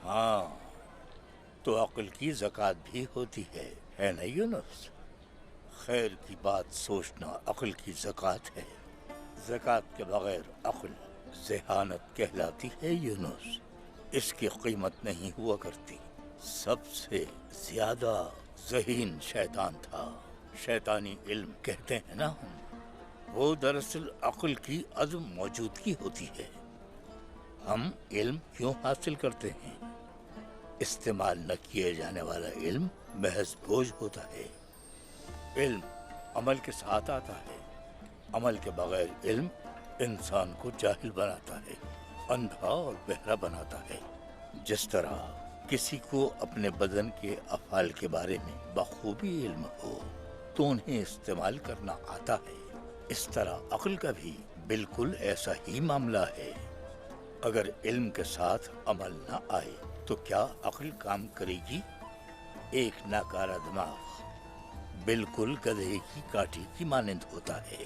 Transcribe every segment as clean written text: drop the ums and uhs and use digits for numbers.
ہاں، تو عقل کی زکوٰۃ بھی ہوتی ہے نا یونس؟ خیر کی بات سوچنا عقل کی زکوٰۃ ہے، زکوٰۃ کے بغیر عقل ذہانت کہلاتی ہے یونس، اس کی قیمت نہیں ہوا کرتی۔ سب سے زیادہ ذہین شیطان تھا، شیطانی علم کہتے ہیں نا ہم، وہ دراصل عقل کی عدم موجودگی ہوتی ہے۔ ہم علم کیوں حاصل کرتے ہیں؟ استعمال نہ کیے جانے والا علم محض بوجھ ہوتا ہے۔ علم عمل کے ساتھ آتا ہے، عمل کے بغیر علم انسان کو جاہل بناتا ہے، اندھا اور بہرا بناتا ہے۔ جس طرح کسی کو اپنے بدن کے افعال کے بارے میں بخوبی علم ہو تو انہیں استعمال کرنا آتا ہے، اس طرح عقل کا بھی بالکل ایسا ہی معاملہ ہے۔ اگر علم کے ساتھ عمل نہ آئے تو کیا عقل کام کرے گی؟ ایک ناکارہ دماغ بالکل گدھے کی کاٹی کی مانند ہوتا ہے۔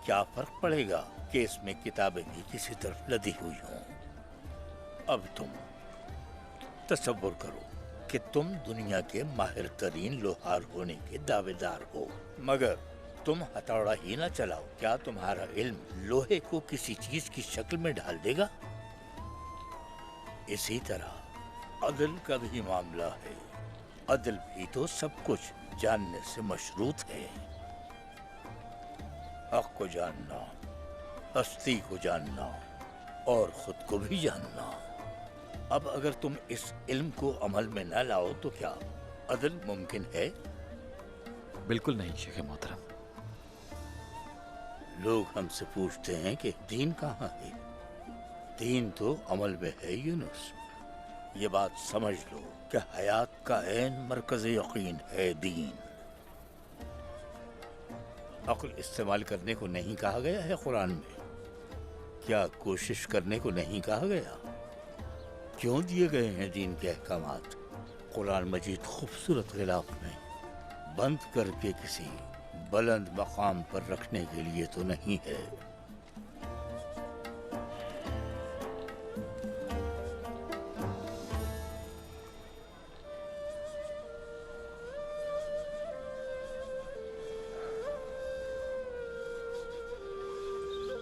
کیا فرق پڑے گا کہ اس میں کتابیں بھی کسی طرف لدی ہوئی ہوں؟ اب تم تصور کرو کہ تم دنیا کے ماہر ترین لوہار ہونے کے دعوے دار ہو، مگر تم ہتھوڑا ہی نہ چلاؤ، کیا تمہارا علم لوہے کو کسی چیز کی شکل میں ڈال دے گا؟ اسی طرح عدل کا بھی معاملہ ہے، عدل بھی تو سب کچھ جاننے سے مشروط ہے۔ حق کو جاننا، ہستی کو جاننا اور خود کو بھی جاننا۔ اب اگر تم اس علم کو عمل میں نہ لاؤ تو کیا عدل ممکن ہے؟ بالکل نہیں شیخ محترم۔ لوگ ہم سے پوچھتے ہیں کہ دین کہاں ہے؟ دین تو عمل میں ہے یونس۔ یہ بات سمجھ لو کہ حیات کا عین مرکز یقین ہے دین۔ عقل استعمال کرنے کو نہیں کہا گیا ہے قرآن میں؟ کیا کوشش کرنے کو نہیں کہا گیا؟ کیوں دیے گئے ہیں دین کے احکامات؟ قرآن مجید خوبصورت غلاف میں بند کر کے کسی بلند مقام پر رکھنے کے لیے تو نہیں ہے۔